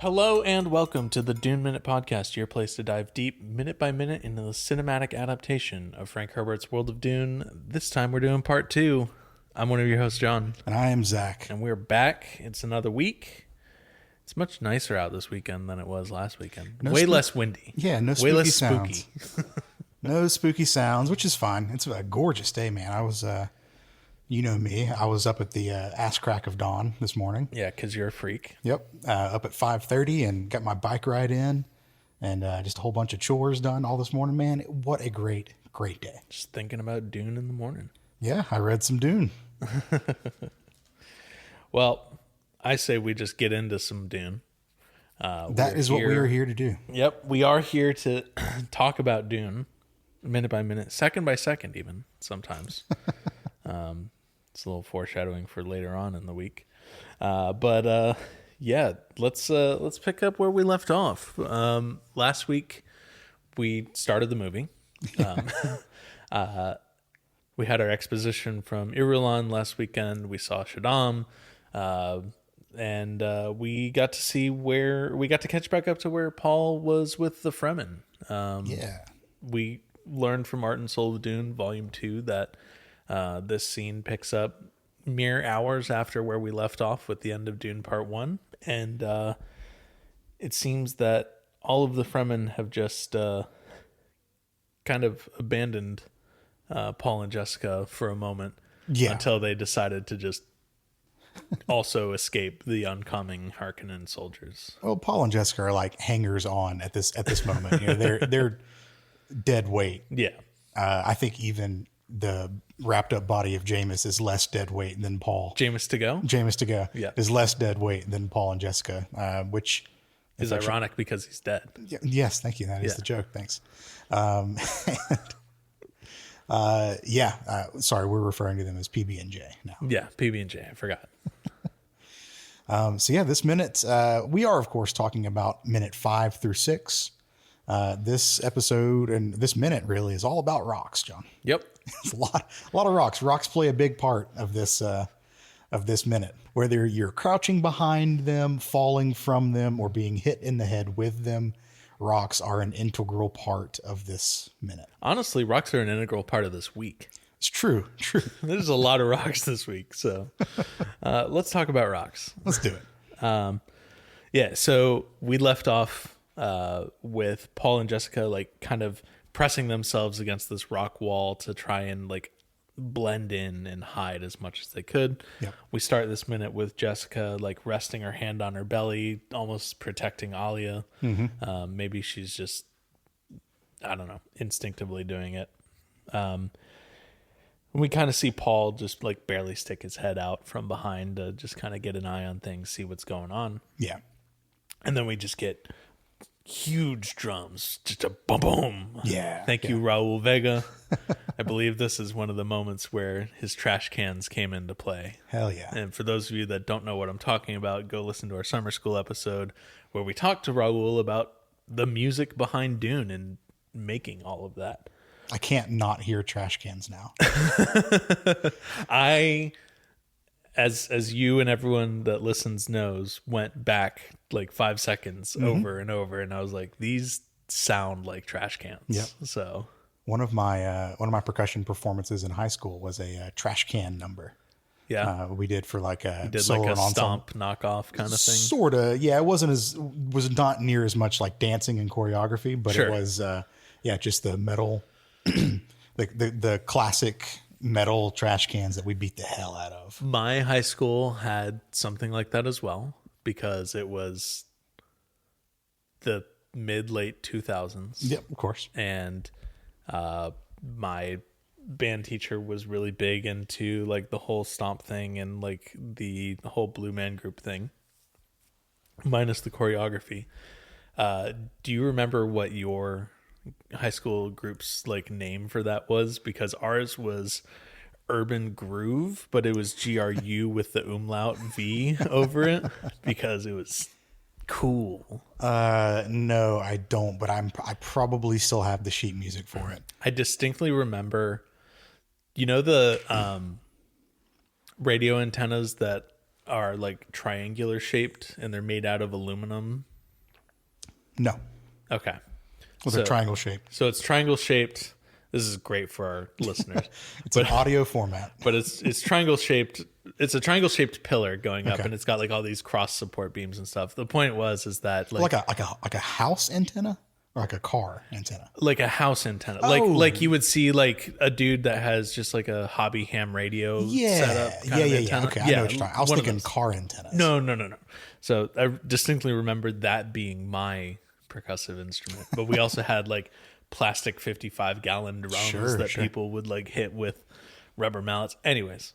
Hello and welcome to the Dune Minute Podcast, your place to dive deep, minute by minute, into the cinematic adaptation of Frank Herbert's World of Dune. This time we're doing part 2. I'm one of your hosts, John. And I am Zach. And we're back. It's another week. It's much nicer out this weekend than it was last weekend. Way less windy. Yeah, no spooky Way less sounds. spooky. No spooky sounds, which is fine. It's a gorgeous day, man. I was, you know me, I was up at the ass crack of dawn this morning. Yeah, because you're a freak. Yep, up at 5:30 and got my bike ride in and just a whole bunch of chores done all this morning, man. What a great day. Just thinking about Dune in the morning. Yeah, I read some Dune. Well, I say we just get into some Dune. That is what we are here to do. Yep, we are here to talk about Dune, minute by minute, second by second, even sometimes. It's a little foreshadowing for later on in the week, but yeah, let's pick up where we left off. Last week we started the movie. We had our exposition from Irulan last weekend. We saw Shaddam. And we got to see we got to catch back up to where Paul was with the Fremen. We learned from Art and Soul of Dune, Volume 2, that this scene picks up mere hours after where we left off with the end of Dune Part 1. And it seems that all of the Fremen have just kind of abandoned Paul and Jessica for a moment until they decided to just also escape the oncoming Harkonnen soldiers. Well, Paul and Jessica are like hangers on at this moment. You know, they're dead weight. Yeah. I think even the wrapped up body of Jameis is less dead weight than Paul. Jameis to go? Jameis to go. Yeah. Is less dead weight than Paul and Jessica, which is ironic because he's dead. Yes, thank you. That is the joke. Thanks. Sorry, we're referring to them as PB and J now. Yeah, PB and J. I forgot. This minute, we are of course talking about minute 5 through 6. This episode and this minute really is all about rocks, John. Yep. It's a lot of rocks. Rocks play a big part of this minute. Whether you're crouching behind them, falling from them, or being hit in the head with them, rocks are an integral part of this minute. Honestly, rocks are an integral part of this week. It's true. There's a lot of rocks this week, so let's talk about rocks. Let's do it. So we left off with Paul and Jessica like kind of pressing themselves against this rock wall to try and like blend in and hide as much as they could. Yep. We start this minute with Jessica like resting her hand on her belly, almost protecting Alia. Mm-hmm. Maybe she's just, I don't know, instinctively doing it. We kind of see Paul just like barely stick his head out from behind to just kind of get an eye on things, see what's going on. Yeah. And then we just get huge drums, just a boom, boom. Yeah. Thank you, Raul Vega. I believe this is one of the moments where his trash cans came into play. Hell yeah. And for those of you that don't know what I'm talking about, go listen to our summer school episode where we talked to Raul about the music behind Dune and making all of that. I can't not hear trash cans now. As you and everyone that listens knows, went back like 5 seconds over and over, and I was like, these sound like trash cans. Yep. So one of my percussion performances in high school was a trash can number. Yeah, we did for like a solo like a stomp knockoff kind of thing. Sorta, yeah. It was not near as much like dancing and choreography, but It was just the metal, the classic metal trash cans that we beat the hell out of. My high school had something like that as well because it was the mid-late 2000s. Yep, of course. And my band teacher was really big into like the whole stomp thing and like the whole Blue Man Group thing, minus the choreography. Do you remember what your high school group's like name for that was? Because ours was Urban Groove, but it was GRU with the umlaut V over it because it was cool. No, I don't, but I probably still have the sheet music for it. I distinctly remember, you know, the radio antennas that are like triangular shaped and they're made out of aluminum No. Okay. Well, they're triangle shaped. So it's triangle shaped. This is great for our listeners. It's an audio format. But it's triangle shaped. It's a triangle shaped pillar going up, and it's got like all these cross support beams and stuff. The point is that like a house antenna or like a car antenna, like a house antenna, like you would see like a dude that has just like a hobby ham radio setup. Antenna. Okay, I know what you're talking. I was thinking car antennas. No. So I distinctly remembered that being my percussive instrument, but we also had like plastic 55-gallon drums that people would like hit with rubber mallets. Anyways,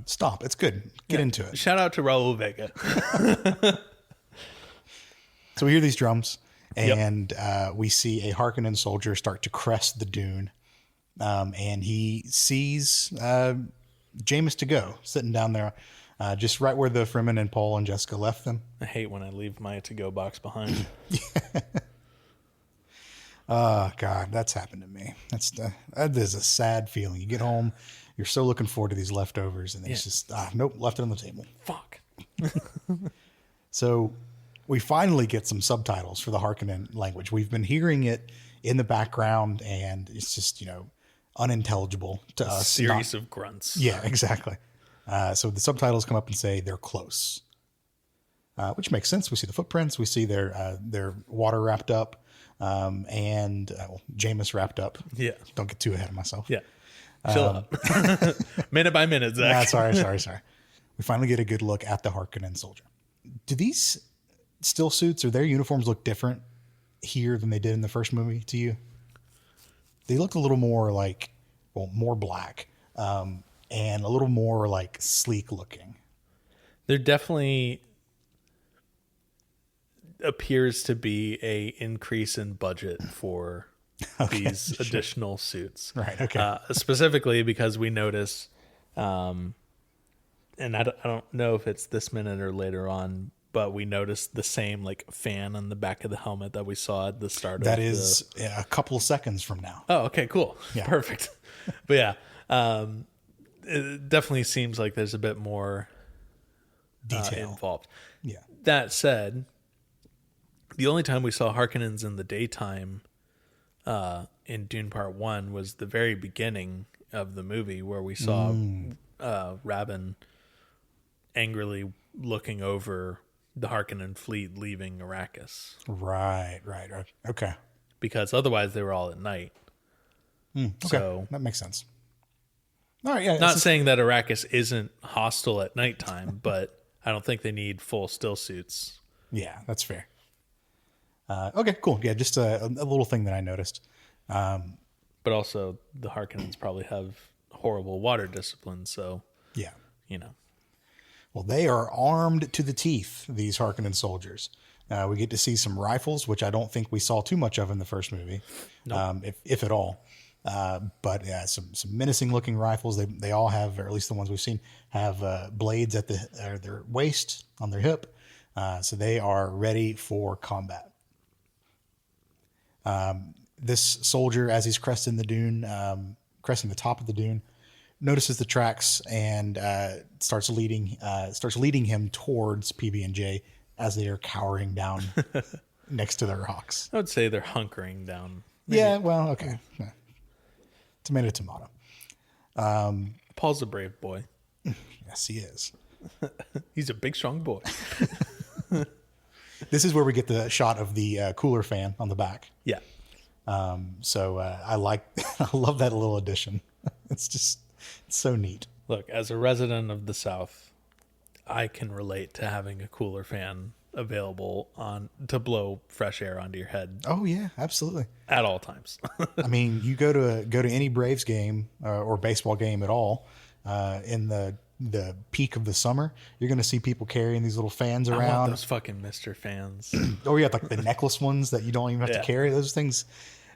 stop. It's good. Get into it. Shout out to Raul Vega. So we hear these drums, and we see a Harkonnen soldier start to crest the dune, and he sees Jameis to go sitting down there, just right where the Fremen and Paul and Jessica left them. I hate when I leave my to-go box behind. Oh, God, that's happened to me. That is a sad feeling. You get home, you're so looking forward to these leftovers, and it's just, nope, left it on the table. Fuck. So we finally get some subtitles for the Harkonnen language. We've been hearing it in the background, and it's just, unintelligible to us. A series of grunts. Yeah, exactly. So the subtitles come up and say they're close, which makes sense. We see the footprints. We see their water wrapped up. And Jameis wrapped up. Yeah. Don't get too ahead of myself. Yeah. Chill up. Minute by minute, Zach. Sorry. We finally get a good look at the Harkonnen soldier. Do these still suits or their uniforms look different here than they did in the first movie to you? They look a little more more black, and a little more like sleek looking. They're definitely appears to be a increase in budget for these additional suits. Right. Okay. Specifically because we notice, and I don't know if it's this minute or later on, but we noticed the same like fan on the back of the helmet that we saw at the start. That is a couple of seconds from now. Oh, okay, cool. Yeah. Perfect. But yeah, it definitely seems like there's a bit more detail involved. Yeah. That said, the only time we saw Harkonnens in the daytime in Dune Part 1 was the very beginning of the movie where we saw Rabin angrily looking over the Harkonnen fleet leaving Arrakis. Right. Okay. Because otherwise they were all at night. Okay. So, that makes sense. All right, yeah. Not saying that Arrakis isn't hostile at nighttime, but I don't think they need full still suits. Yeah, that's fair. Okay, cool. Yeah, just a little thing that I noticed. But also, the Harkonnens probably have horrible water discipline, so yeah, Well, they are armed to the teeth, these Harkonnen soldiers. We get to see some rifles, which I don't think we saw too much of in the first movie, nope. if at all. But yeah, some menacing looking rifles. They all have, or at least the ones we've seen, have blades at their waist, on their hip. So they are ready for combat. This soldier, as he's cresting the dune, cresting the top of the dune, notices the tracks and starts leading him towards PB&J as they are cowering down next to the rocks. I would say they're hunkering down. Maybe. Yeah, well, okay. Yeah. Tomato. Paul's a brave boy. Yes, he is. He's a big, strong boy. This is where we get the shot of the cooler fan on the back. Yeah. So I love that little addition. It's so neat. Look, as a resident of the South, I can relate to having a cooler fan available to blow fresh air onto your head. Oh yeah, absolutely. At all times. I mean, you go to any Braves game or baseball game at all in the peak of the summer, you're going to see people carrying these little fans around. I want those fucking Mr. fans. Oh yeah, like the necklace ones that you don't even have to carry. Those things,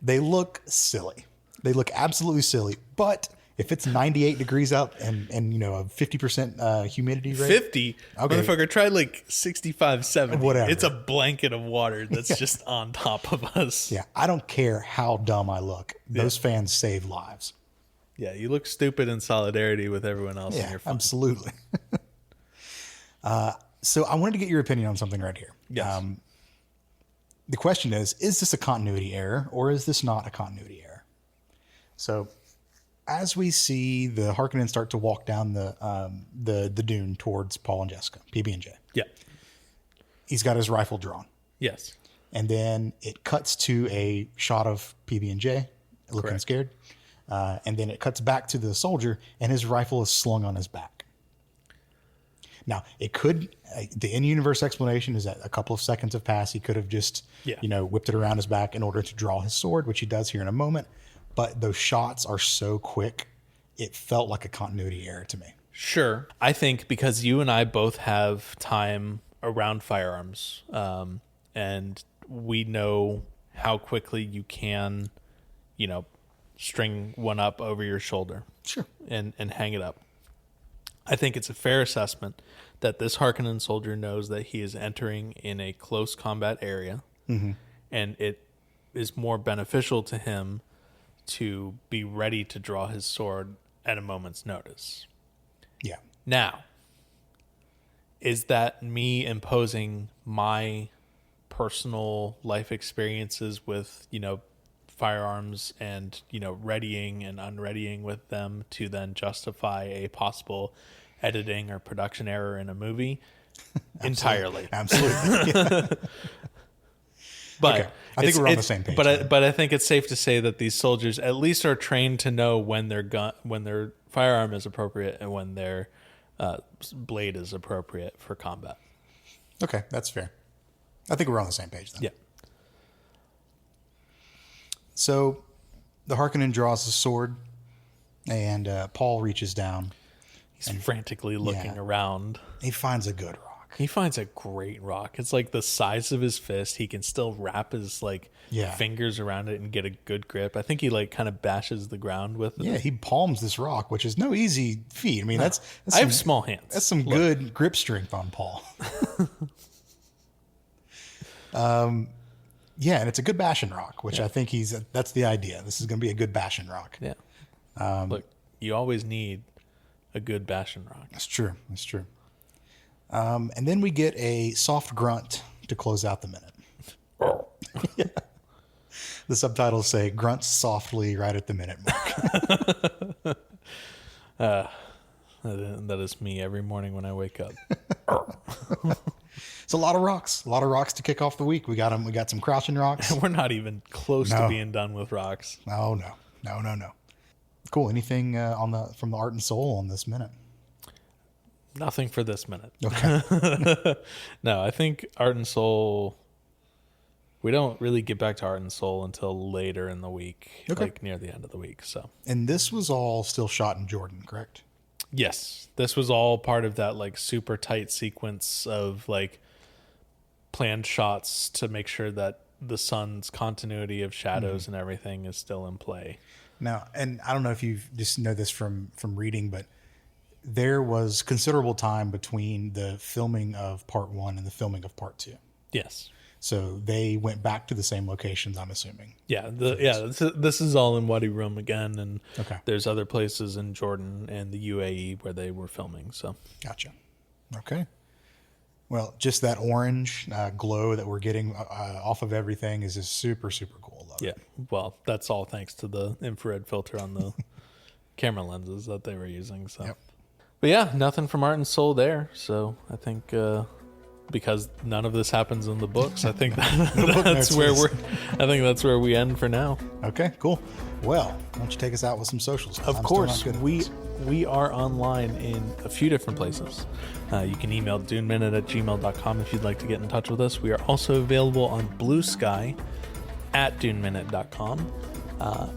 they look silly. They look absolutely silly. But if it's 98 degrees out and a 50% humidity rate. 50? Okay. Motherfucker, try like 65, 70. Whatever. It's a blanket of water that's just on top of us. Yeah, I don't care how dumb I look. Those fans save lives. Yeah, you look stupid in solidarity with everyone else in your phone. Absolutely. So I wanted to get your opinion on something right here. Yes. the question is this a continuity error or is this not a continuity error? So as we see the Harkonnen start to walk down the dune towards Paul and Jessica, PB&J. Yeah. He's got his rifle drawn. Yes. And then it cuts to a shot of PB&J looking Correct. scared. And then it cuts back to the soldier and his rifle is slung on his back. Now, it could, the in-universe explanation is that a couple of seconds have passed. He could have just, whipped it around his back in order to draw his sword, which he does here in a moment. But those shots are so quick, it felt like a continuity error to me. Sure. I think because you and I both have time around firearms, and we know how quickly you can, string one up over your shoulder. Sure. And hang it up. I think it's a fair assessment that this Harkonnen soldier knows that he is entering in a close combat area, and it is more beneficial to him to be ready to draw his sword at a moment's notice. Yeah. Now, is that me imposing my personal life experiences with, firearms and, readying and unreadying with them to then justify a possible editing or production error in a movie? Entirely. Absolutely. Yeah. But okay. I think we're on the same page. But I think it's safe to say that these soldiers at least are trained to know when their firearm is appropriate and when their blade is appropriate for combat. Okay, that's fair. I think we're on the same page then. Yeah. So the Harkonnen draws his sword, and Paul reaches down. He's frantically looking around. He finds a good rock. He finds a great rock. It's like the size of his fist. He can still wrap his fingers around it and get a good grip. I think he kind of bashes the ground with it. Yeah, he palms this rock, which is no easy feat. I mean, that's I have small hands. That's some good grip strength on Paul. Yeah, and it's a good bashing rock, which I think that's the idea. This is going to be a good bashing rock. Yeah. Look, you always need a good bashing rock. That's true. That's true. And then we get a soft grunt to close out the minute. Yeah. The subtitles say grunts softly right at the minute mark. That is me every morning when I wake up. It's a lot of rocks to kick off the week. We got some crouching rocks. We're not even close to being done with rocks. No. Cool. Anything from the Art and Soul on this minute? Nothing for this minute. Okay. No, I think Art and Soul, we don't really get back to Art and Soul until later in the week, near the end of the week. So. And this was all still shot in Jordan, correct? Yes. This was all part of that super tight sequence of planned shots to make sure that the sun's continuity of shadows and everything is still in play. Now, and I don't know if you just know this from reading, but there was considerable time between the filming of part 1 and the filming of part 2. Yes. So they went back to the same locations, I'm assuming. Yeah. This is all in Wadi Rum again. And there's other places in Jordan and the UAE where they were filming. So. Gotcha. Okay. Well, just that orange glow that we're getting off of everything is just super, super cool. Love it. Well, that's all thanks to the infrared filter on the camera lenses that they were using. So. Yep. But yeah, nothing from Art and Soul there. So I think because none of this happens in the books, I think that's where we end for now. Okay, cool. Well, why don't you take us out with some socials? Of course, we are online in a few different places. You can email duneminute@gmail.com if you'd like to get in touch with us. We are also available on Blue Sky at duneminute.com.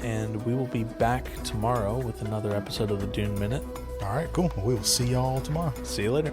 And we will be back tomorrow with another episode of the Dune Minute. All right, cool. We will see y'all tomorrow. See you later.